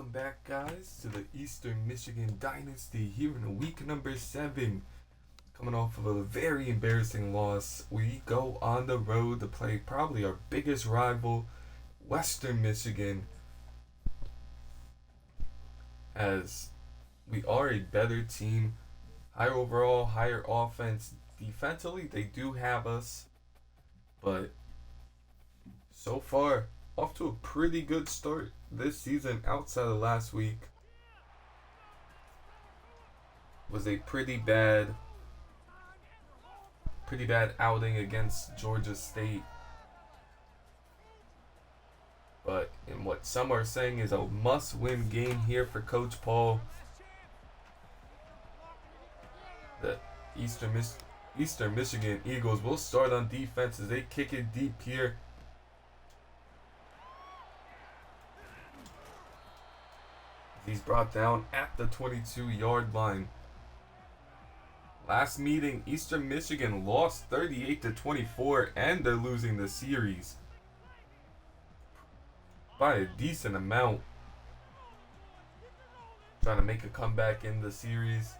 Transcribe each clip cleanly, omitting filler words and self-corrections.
welcome back, guys, to the Eastern Michigan Dynasty here in week number 7. Coming off of a very embarrassing loss, we go on the road to play probably our biggest rival, Western Michigan, as we are a better team, higher overall, higher offense. Defensively, they do have us, but so far, off to a pretty good start this season outside of last week. Was a pretty bad outing against Georgia State. But in what some are saying is a must-win game here for Coach Paul. The Eastern Michigan Eagles will start on defense as they kick it deep here. He's brought down at the 22-yard line. Last meeting, Eastern Michigan lost 38-24, and they're losing the series by a decent amount. Trying to make a comeback in the series.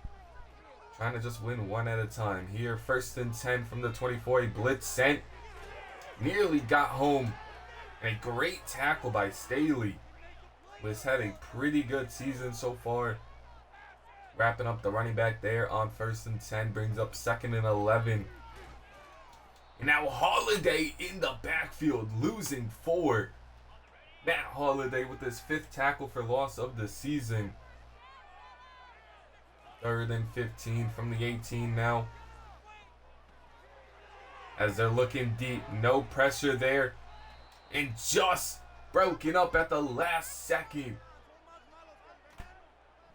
Trying to just win one at a time. Here, 1st and 10 from the 24. A blitz sent. Nearly got home. And a great tackle by Staley, who has had a pretty good season so far. Wrapping up the running back there on 1st and 10. Brings up 2nd and 11. And now Holiday in the backfield, losing 4. Matt Holiday with his 5th tackle for loss of the season. 3rd and 15 from the 18 now. As they're looking deep, no pressure there. And just broken up at the last second.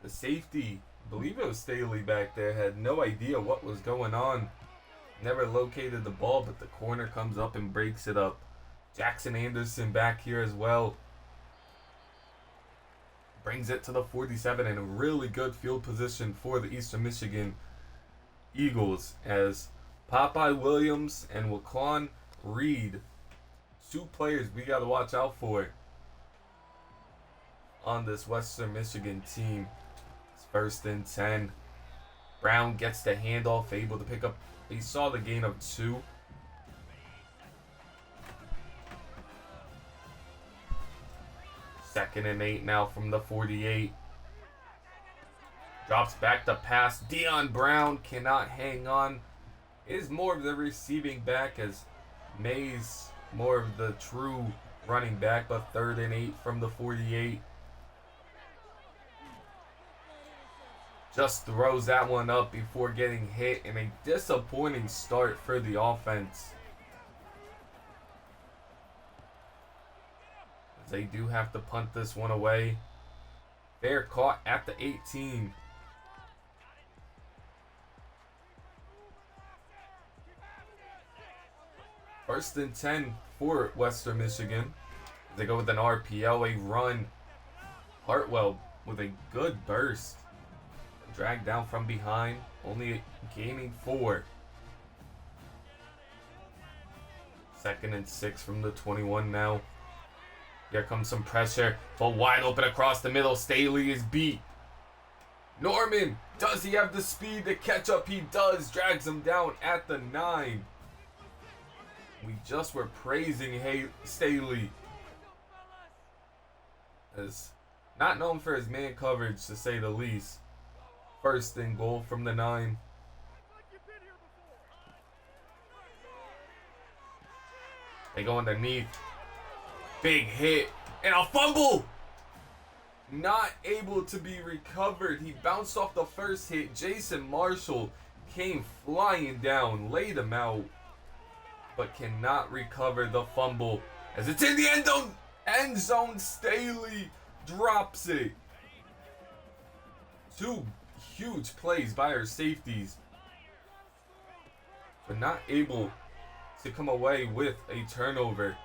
The safety, I believe it was Staley back there, had no idea what was going on. Never located the ball, but the corner comes up and breaks it up. Jackson Anderson back here as well. Brings it to the 47 and a really good field position for the Eastern Michigan Eagles as Popeye Williams and Waquan Reed, 2 players we got to watch out for on this Western Michigan team. It's 1st and 10. Brown gets the handoff, able to pick up. He saw the gain of 2. Second and 8 now from the 48. Drops back to pass. Dion Brown cannot hang on. Is more of the receiving back as Mays more of the true running back, but 3rd and 8 from the 48. Just throws that one up before getting hit, and a disappointing start for the offense. They do have to punt this one away. They're caught at the 18. First and 10 for Western Michigan. They go with an RPO, a run. Hartwell with a good burst. Dragged down from behind, only gaining 4. 2nd and 6 from the 21 now. Here comes some pressure, but wide open across the middle. Staley is beat. Norman, does he have the speed to catch up? He does. Drags him down at the 9. We just were praising Staley as not known for his man coverage, to say the least. 1st and goal from the 9. They go underneath. Big hit and a fumble. Not able to be recovered. He bounced off the first hit. Jason Marshall came flying down, laid him out, but cannot recover the fumble as it's in the end zone. Staley drops it. 2 huge plays by our safeties, but not able to come away with a turnover.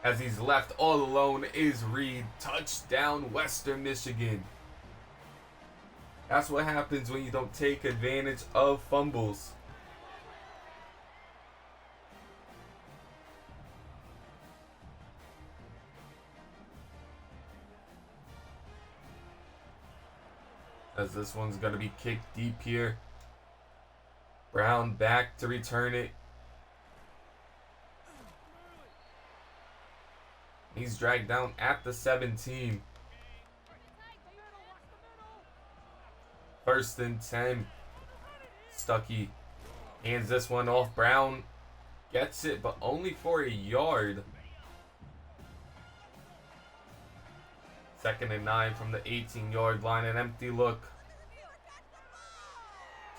As he's left all alone is Reed. Touchdown, Western Michigan. That's what happens when you don't take advantage of fumbles. as this one's going to be kicked deep here. Brown back to return it. He's dragged down at the 17. 1st and 10. Stuckey hands this one off. Brown gets it, but only for a yard. 2nd and 9 from the 18-yard line. An empty look.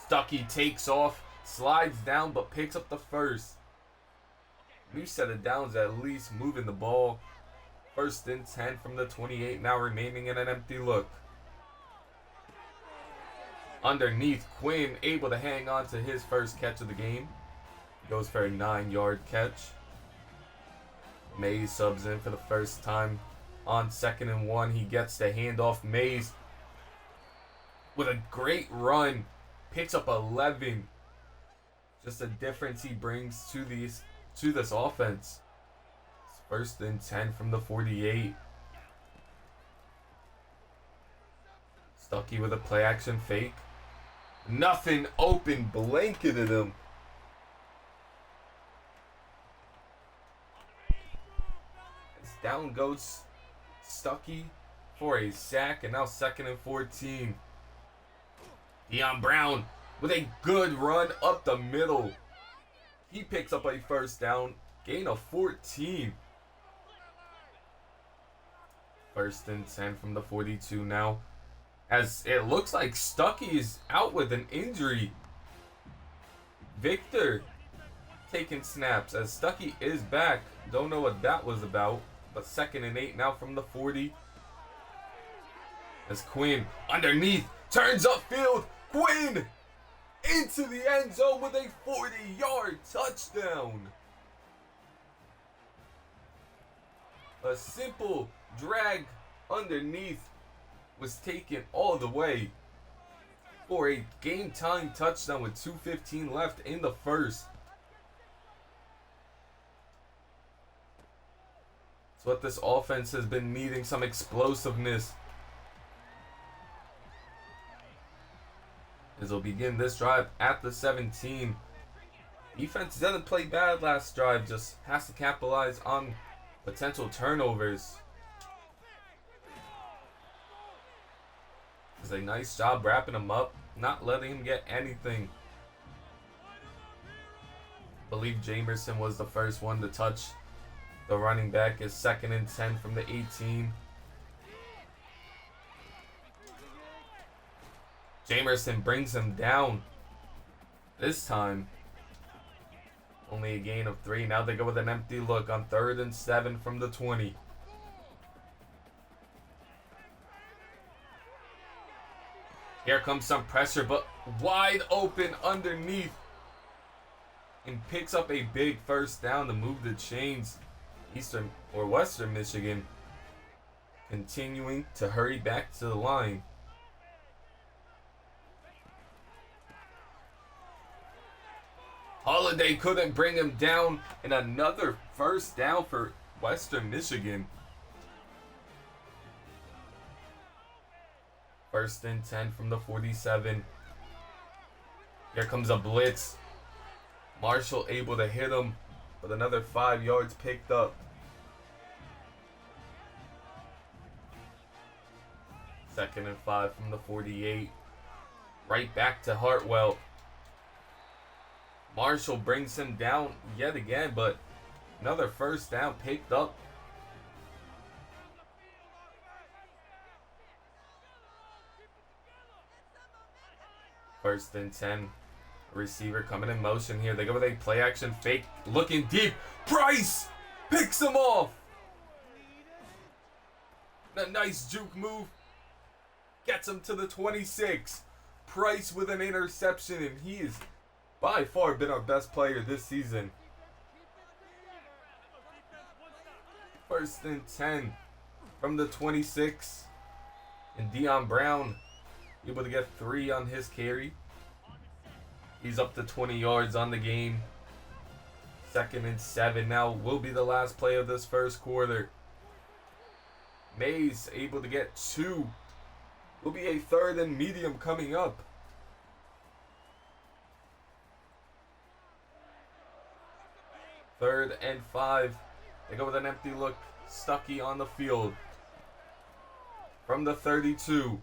Stuckey takes off, slides down, but picks up the first. New set of downs, at least moving the ball. 1st and 10 from the 28, now remaining in an empty look. Underneath, Quinn able to hang on to his first catch of the game. Goes for a 9-yard catch. Mays subs in for the first time. On 2nd and 1, he gets the handoff. Mays with a great run. Picks up 11. Just the difference he brings to this offense. 1st and 10 from the 48. Stuckey with a play action fake. Nothing open, blanketed him. As down goes Stuckey for a sack, and now 2nd and 14. Deion Brown with a good run up the middle. He picks up a 1st down, gain of 14. 1st and 10 from the 42 now. As it looks like Stuckey is out with an injury. Victor taking snaps as Stuckey is back. Don't know what that was about. But 2nd and 8 now from the 40. As Quinn underneath turns upfield. Quinn into the end zone with a 40-yard touchdown. A simple drag underneath was taken all the way for a game-time touchdown with 2:15 left in the first. It's what this offense has been needing, some explosiveness. As they'll begin this drive at the 17. Defense didn't play bad last drive, just has to capitalize on potential turnovers. Does a nice job wrapping him up, not letting him get anything. I believe Jamerson was the first one to touch the running back. Is 2nd and 10 from the 18. Jamerson brings him down. This time, only a gain of 3. Now they go with an empty look on 3rd and 7 from the 20. Here comes some pressure, but wide open underneath. And picks up a big 1st down to move the chains. Western Michigan continuing to hurry back to the line. Holiday couldn't bring him down, and another 1st down for Western Michigan. 1st and 10 from the 47. Here comes a blitz. Marshall able to hit him, but another 5 yards picked up. 2nd and 5 from the 48. Right back to Hartwell. Marshall brings him down yet again, but another 1st down picked up. First and 10. Receiver coming in motion here. They go with a play action fake. Looking deep. Price picks him off. A nice juke move. Gets him to the 26. Price with an interception, and he has by far been our best player this season. 1st and 10 from the 26. And Deion Brown able to get 3 on his carry. He's up to 20 yards on the game. 2nd and 7 now will be the last play of this first quarter. Mays able to get 2 Will be a 3rd and medium coming up. Third and 5. They go with an empty look. Stuckey on the field. From the 32.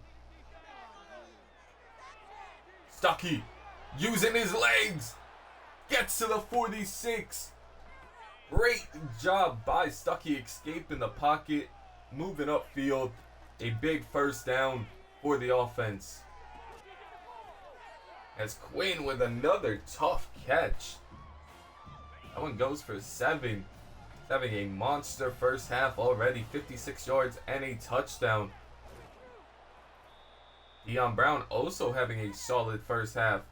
Stuckey using his legs. Gets to the 46. Great job by Stuckey escaping the pocket. Moving upfield. A big first down for the offense. As Quinn with another tough catch. That one goes for 7. He's having a monster first half already. 56 yards and a touchdown. Deion Brown also having a solid first half.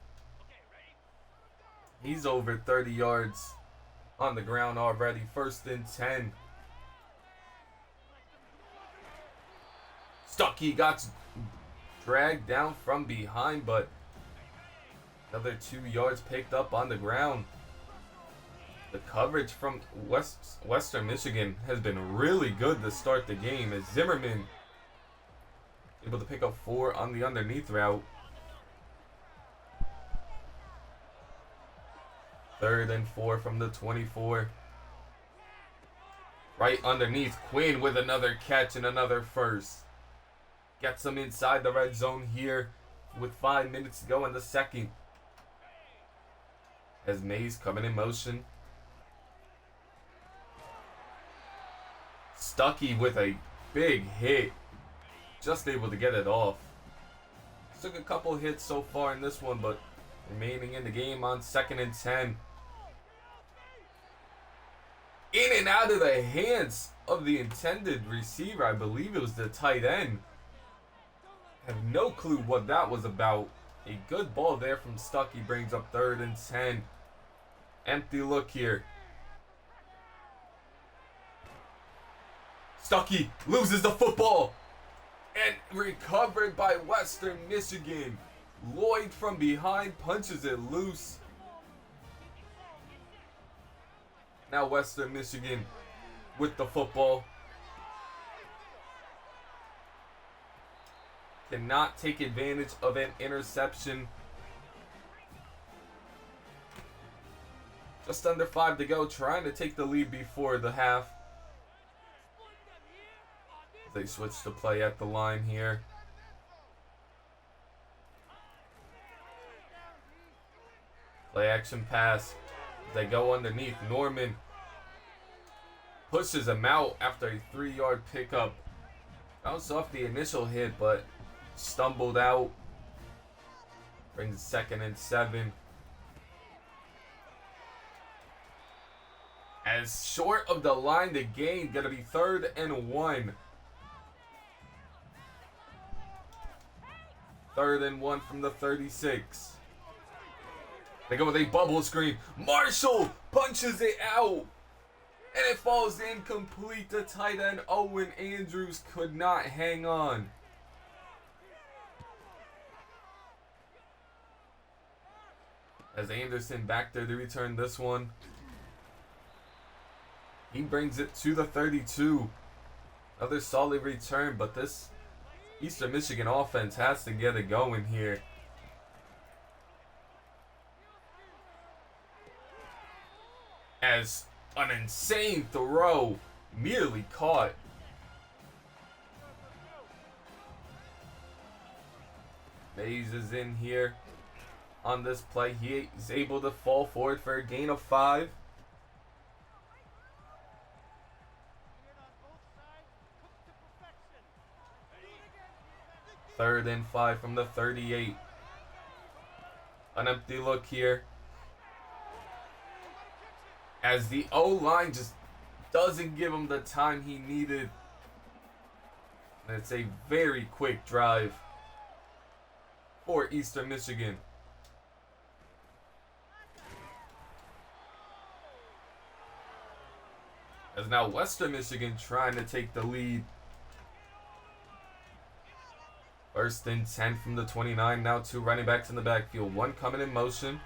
He's over 30 yards on the ground already. 1st and 10. Stuckey got dragged down from behind, but another 2 yards picked up on the ground. The coverage from Western Michigan has been really good to start the game, as Zimmerman able to pick up 4 on the underneath route. 3rd and 4 from the 24. Right underneath, Quinn with another catch and another first. Gets them inside the red zone here with 5 minutes to go in the second. As Mays coming in motion. Stuckey with a big hit. Just able to get it off. Took a couple hits so far in this one, but remaining in the game on 2nd and 10. In and out of the hands of the intended receiver. I believe it was the tight end. Have no clue what that was about. A good ball there from Stuckey brings up 3rd and 10. Empty look here. Stuckey loses the football. And recovered by Western Michigan. Lloyd from behind punches it loose. Now Western Michigan with the football. Cannot take advantage of an interception. Just under 5 to go. Trying to take the lead before the half. They switch to play at the line here. Play action pass. They go underneath. Norman pushes him out after a 3-yard pickup. Bounced off the initial hit, but stumbled out. Brings 2nd and 7. As short of the line to gain, gonna be 3rd and 1. 3rd and 1 from the 36. They go with a bubble screen. Marshall punches it out. And it falls incomplete. The tight end Owen Andrews could not hang on. As Anderson back there to return this one. He brings it to the 32. Another solid return, but this Eastern Michigan offense has to get it going here. As an insane throw merely caught. Mays is in here on this play. He is able to fall forward for a gain of 5. Third and 5 from the 38. An empty look here. As the O-line just doesn't give him the time he needed. And it's a very quick drive for Eastern Michigan. As now Western Michigan trying to take the lead. 1st and 10 from the 29. Now 2 running backs in the backfield. One coming in motion.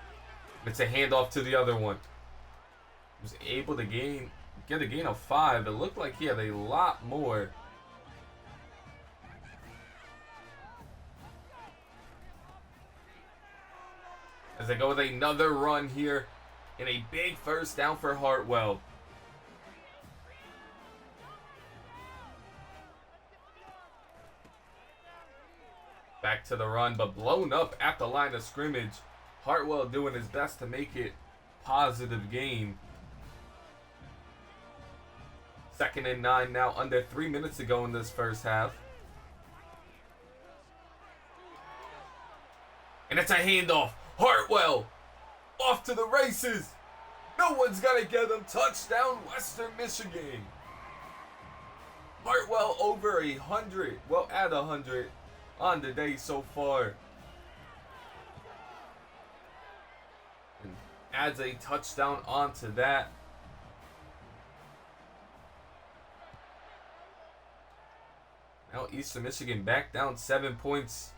It's a handoff to the other one. Was able to get a gain of 5. It looked like he had a lot more. as they go with another run here and a big first down for Hartwell. Back to the run, but blown up at the line of scrimmage. Hartwell doing his best to make it positive gain. 2nd and 9 now, under 3 minutes to go in this first half. And it's a handoff. Hartwell off to the races. No one's gonna get him. Touchdown, Western Michigan. Hartwell over 100. Well, at 100 on the day so far. And adds a touchdown onto that. Now Eastern Michigan back down 7 points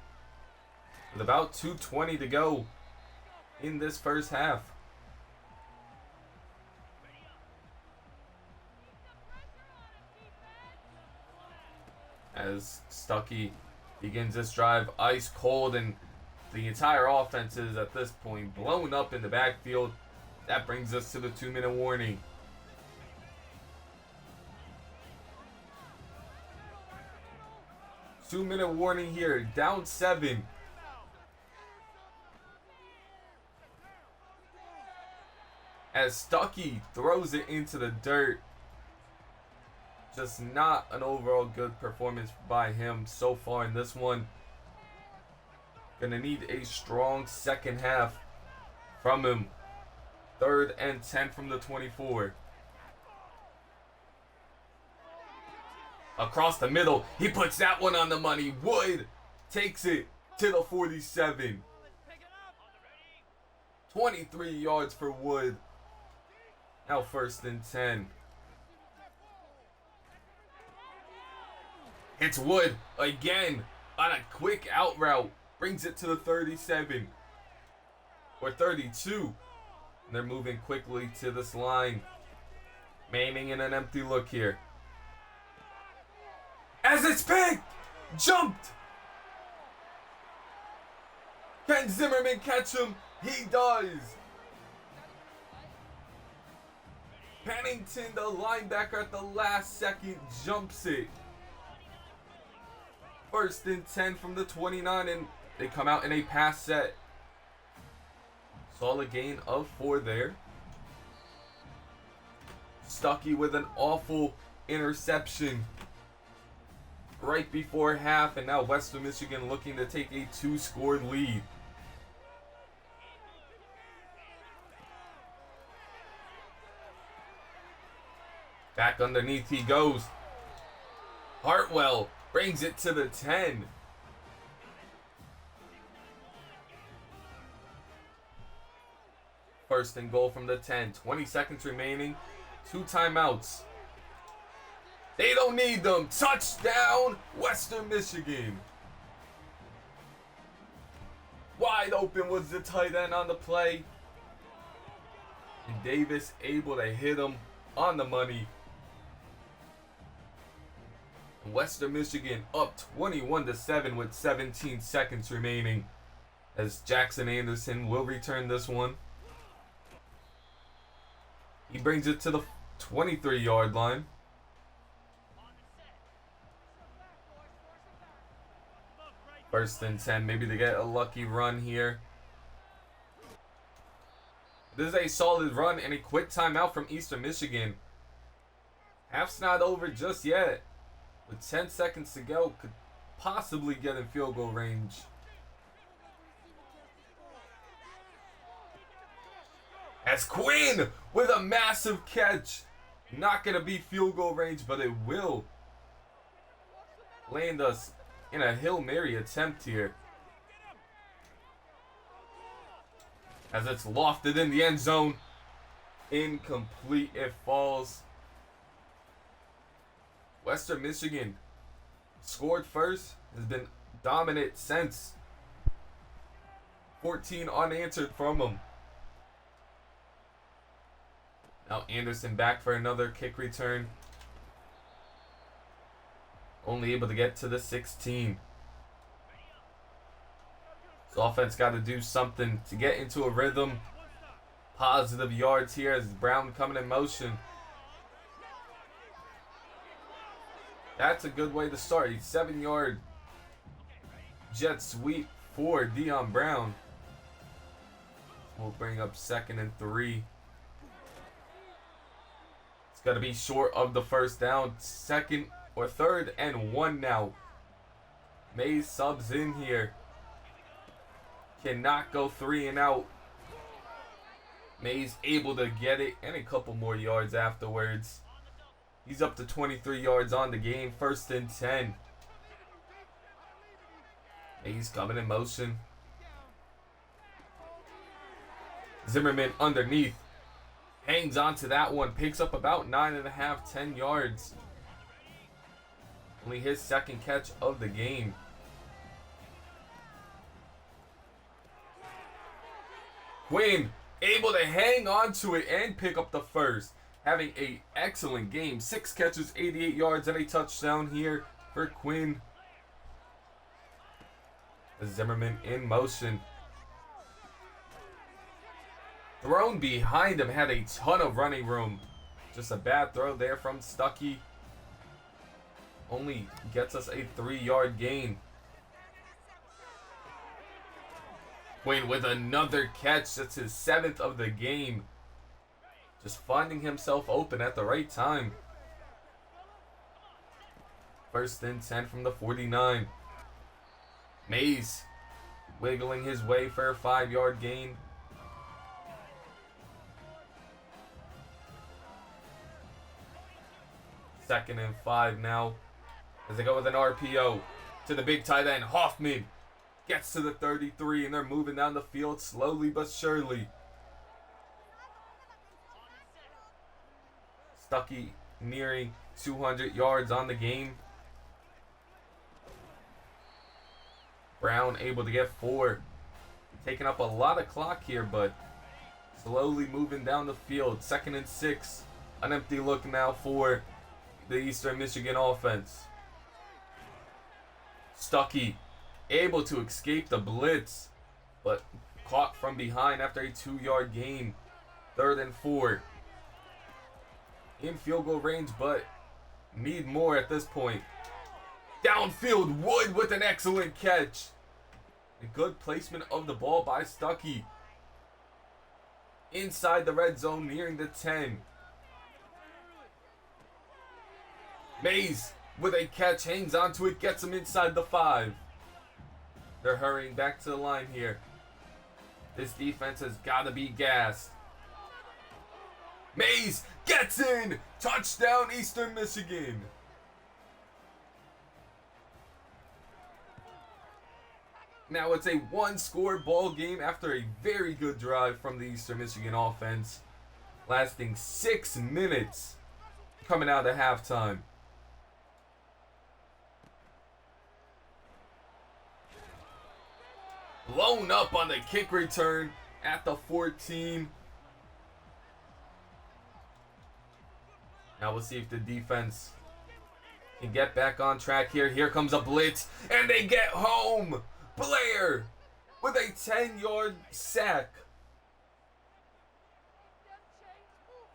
with about 2:20 to go in this first half. As Stuckey begins this drive ice cold, and the entire offense is at this point blown up in the backfield. That brings us to the 2-minute warning. Two-minute warning here, down 7. As Stuckey throws it into the dirt. Just not an overall good performance by him so far in this one. Gonna need a strong second half from him. 3rd and 10 from the 24. Across the middle, he puts that one on the money. Wood takes it to the 47. 23 yards for Wood. Now 1st and 10. It's Wood again on a quick out route. Brings it to the 37. Or 32. And they're moving quickly to this line. Manning in an empty look here. As it's picked! Jumped! Can Zimmerman catch him? He does! Pennington, the linebacker, at the last second jumps it. 1st and 10 from the 29, and they come out in a pass set. Solid gain of 4 there. Stuckey with an awful interception right before half, and now Western Michigan looking to take a 2-score lead. Back underneath he goes. Hartwell brings it to the 10. First and goal from the 10. 20 seconds remaining. 2 timeouts. They don't need them. Touchdown, Western Michigan. Wide open was the tight end on the play. And Davis able to hit him on the money. Western Michigan up 21-7 with 17 seconds remaining, as Jackson Anderson will return this one. He brings it to the 23-yard line. First and 10, maybe to get a lucky run here. This is a solid run and a quick timeout from Eastern Michigan. Half's not over just yet. With 10 seconds to go, could possibly get in field goal range. As Quinn with a massive catch. Not going to be field goal range, but it will land us in a Hail Mary attempt here. As it's lofted in the end zone. Incomplete, it falls. Western Michigan scored first, has been dominant since. 14 unanswered from them. Now Anderson back for another kick return. Only able to get to the 16. So offense got to do something to get into a rhythm. Positive yards here as Brown coming in motion. That's a good way to start. A 7-yard jet sweep for Dion Brown. We'll bring up 2nd and 3. It's got to be short of the first down. 2nd or 3rd and 1 now. Mays subs in here. Cannot go 3 and out. Mays able to get it and a couple more yards afterwards. He's up to 23 yards on the game. 1st and 10. Mays coming in motion. Zimmerman underneath. Hangs on to that one. Picks up about 9.5, 10 yards. Only his 2nd catch of the game. Quinn able to hang on to it and pick up the 1st. Having an excellent game. 6 catches, 88 yards, and a touchdown here for Quinn. Zimmerman in motion. Thrown behind him, had a ton of running room. Just a bad throw there from Stuckey. Only gets us a 3-yard gain. Quinn with another catch. That's his 7th of the game. Just finding himself open at the right time. 1st and 10 from the 49. Mays wiggling his way for a 5-yard gain. Second and 5 now as they go with an RPO to the big tight end. Hoffman gets to the 33 and they're moving down the field slowly but surely. Stuckey nearing 200 yards on the game. Brown able to get 4. Taking up a lot of clock here, but slowly moving down the field. 2nd and 6. An empty look now for the Eastern Michigan offense. Stuckey able to escape the blitz, but caught from behind after a 2-yard gain. 3rd and 4. In field goal range, but need more at this point. Downfield, Wood with an excellent catch. A good placement of the ball by Stuckey. Inside the red zone, nearing the 10. Mays with a catch, hangs onto it, gets him inside the 5. They're hurrying back to the line here. This defense has got to be gassed. Mays gets in! Touchdown, Eastern Michigan! Now it's a 1-score ball game after a very good drive from the Eastern Michigan offense, lasting 6 minutes coming out of halftime. Blown up on the kick return at the 14. Now we'll see if the defense can get back on track here. Here comes a blitz, and they get home. Blair with a 10-yard sack.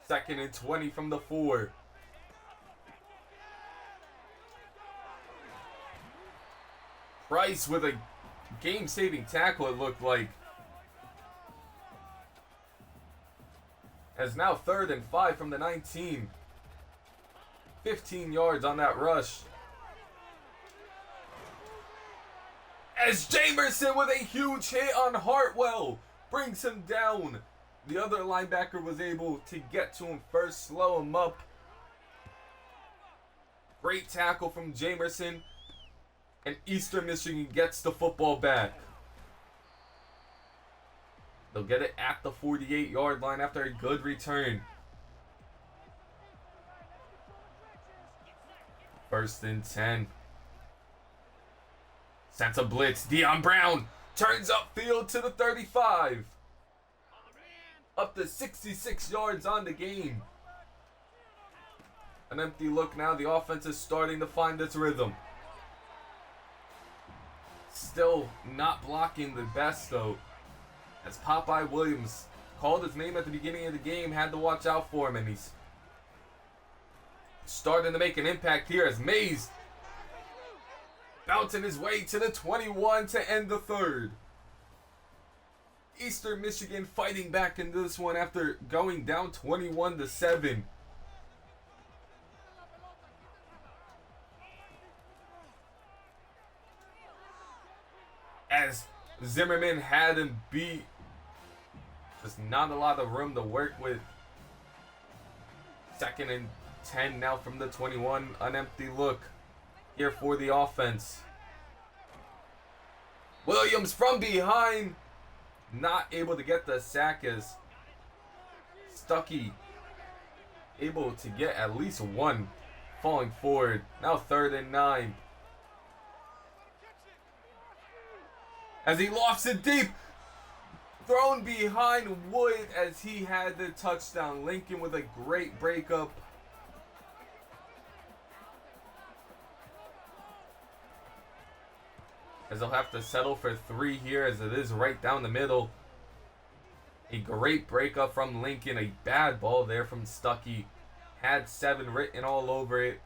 2nd and 20 from the 4. Price with a game-saving tackle, it looked like. As now 3rd and 5 from the 19. 15 yards on that rush. As Jamerson with a huge hit on Hartwell brings him down. The other linebacker was able to get to him first, slow him up. Great tackle from Jamerson. And Eastern Michigan gets the football back. They'll get it at the 48-yard line after a good return. 1st and 10. Sent a blitz. Dion Brown turns upfield to the 35. Up to 66 yards on the game. An empty look now. The offense is starting to find its rhythm. Still not blocking the best though. As Popeye Williams called his name at the beginning of the game, had to watch out for him, and he's starting to make an impact here as Mays bouncing his way to the 21 to end the third. Eastern Michigan fighting back in this one after going down 21-7. As Zimmerman had him beat, just not a lot of room to work with. 2nd and 10 now from the 21, an empty look here for the offense. Williams from behind, not able to get the sack as Stuckey able to get at least one, falling forward. Now 3rd and 9. As he lofts it deep, thrown behind Wood as he had the touchdown. Lincoln with a great breakup. As they'll have to settle for 3 here, as it is right down the middle. A great breakup from Lincoln. A bad ball there from Stuckey. Had 7 written all over it.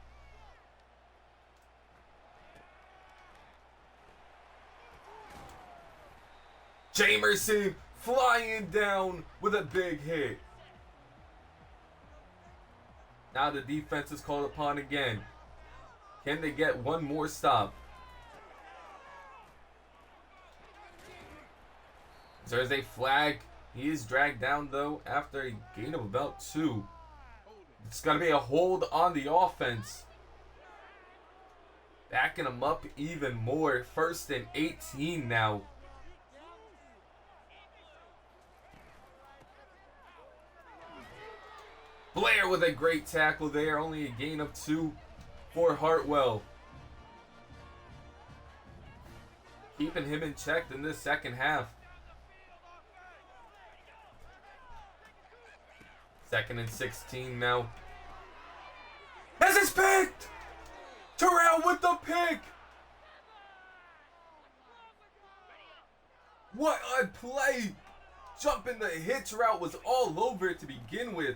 Jamerson flying down with a big hit. Now the defense is called upon again. Can they get one more stop? There's a flag. He is dragged down though after a gain of about 2. It's going to be a hold on the offense. Backing him up even more. 1st and 18 now. Blair with a great tackle there. Only a gain of 2 for Hartwell. Keeping him in check in this second half. 2nd and 16 now. As it's picked! Terrell with the pick! What a play! Jumping the hitch route was all over it to begin with.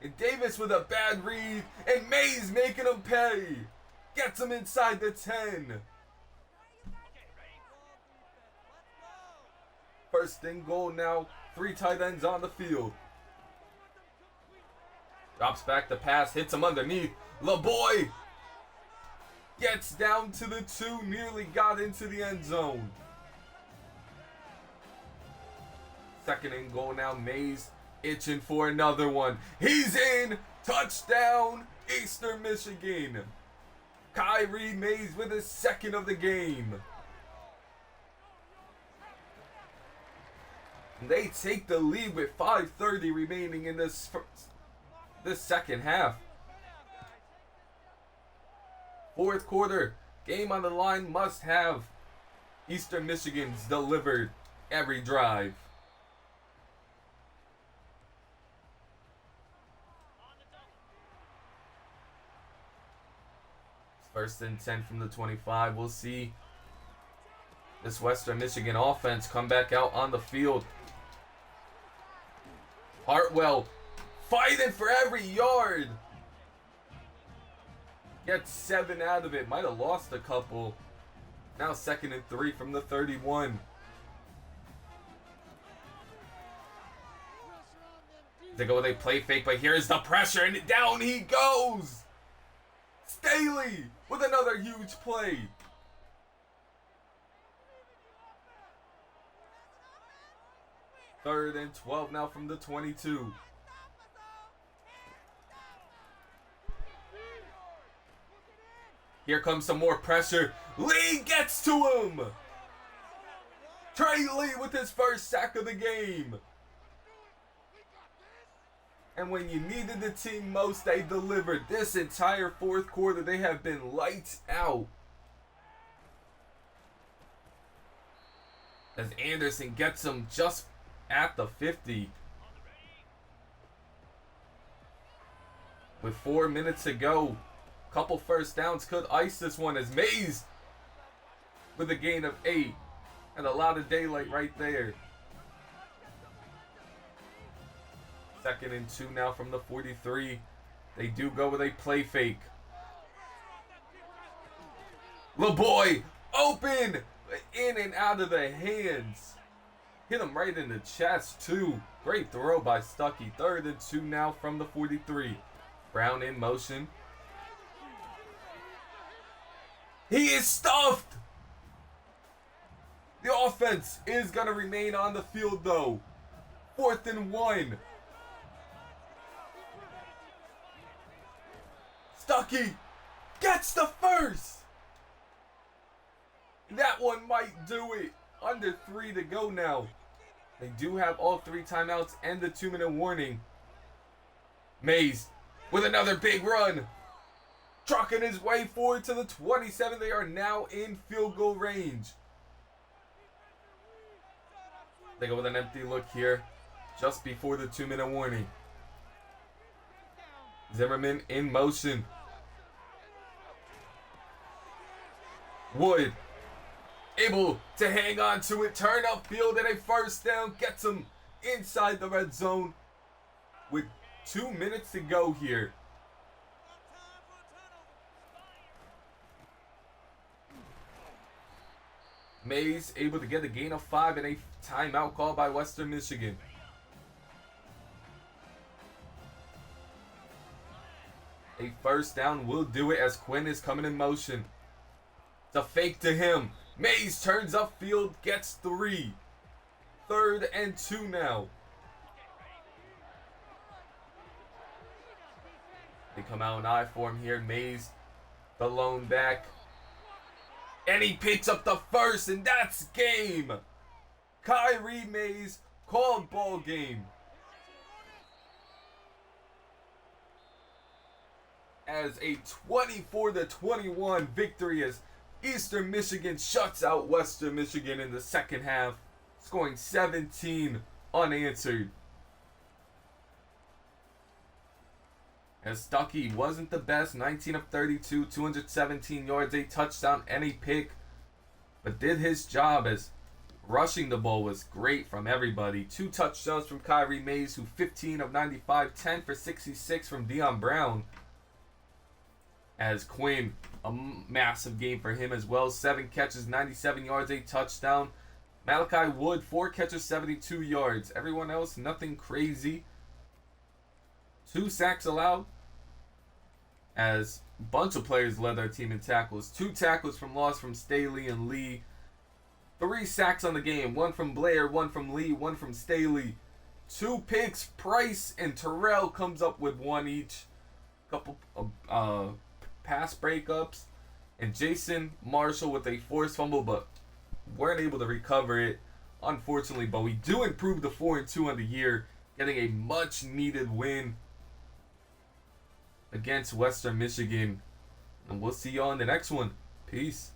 And Davis with a bad read. And Mays making him pay. Gets him inside the 10. 1st and goal now. 3 tight ends on the field. Drops back the pass, hits him underneath. LeBoy gets down to the 2, nearly got into the end zone. 2nd and goal now. Mays itching for another one. He's in. Touchdown, Eastern Michigan. Kyrie Mays with his 2nd of the game. They take the lead with 5:30 remaining in this second half. 4th quarter, game on the line, must have. Eastern Michigan's delivered every drive. 1st and 10 from the 25. We'll see this Western Michigan offense come back out on the field. Hartwell fighting for every yard. Gets 7 out of it. Might have lost a couple. Now 2nd and 3 from the 31. They go with a play fake, but here's the pressure, and down he goes. Staley with another huge play. Third and 12 now from the 22. Here comes some more pressure. Lee gets to him. Trey Lee with his first sack of the game. And when you needed the team most, they delivered. This entire 4th quarter, they have been lights out. As Anderson gets him just at the 50. With 4 minutes to go. Couple first downs could ice this one as Mays with a gain of 8. And a lot of daylight right there. 2nd and 2 now from the 43. They do go with a play fake. LeBoy open, in and out of the hands. Hit him right in the chest too. Great throw by Stuckey. 3rd and 2 now from the 43. Brown in motion. He is stuffed. The offense is going to remain on the field though. 4th and 1. Stuckey gets the first. That one might do it. Under 3 to go now. They do have all 3 timeouts and the 2-minute warning. Mays with another big run. Trucking his way forward to the 27. They are now in field goal range. They go with an empty look here just before the 2-minute warning. Zimmerman in motion. Wood able to hang on to it, turn upfield, and a first down gets him inside the red zone with 2 minutes to go here. Mays able to get a gain of 5 and a timeout call by Western Michigan. A first down will do it as Quinn is coming in motion. It's a fake to him. Mays turns upfield, gets 3. 3rd and 2 now. They come out in I form here. Mays, the lone back. And he picks up the first, and that's game. Kyrie Mays called ball game. As a 24-21 victory as Eastern Michigan shuts out Western Michigan in the second half, scoring 17 unanswered. As Stuckey wasn't the best, 19 of 32, 217 yards, a touchdown and a pick, but did his job as rushing the ball was great from everybody. 2 touchdowns from Kyrie Mays, who 15 of 95, 10 for 66 from Deion Brown. As Quinn, a massive game for him as well. 7 catches, 97 yards, a touchdown. Malachi Wood, 4 catches, 72 yards. Everyone else, nothing crazy. 2 sacks allowed. As a bunch of players led their team in tackles. 2 tackles from loss from Staley and Lee. 3 sacks on the game. 1 from Blair, 1 from Lee, 1 from Staley. 2 picks. Price and Terrell comes up with 1 each. Couple pass breakups, and Jason Marshall with a forced fumble, but weren't able to recover it, unfortunately. But we do improve to 4-2 on the year, getting a much needed win against Western Michigan, and we'll see you on the next one. Peace.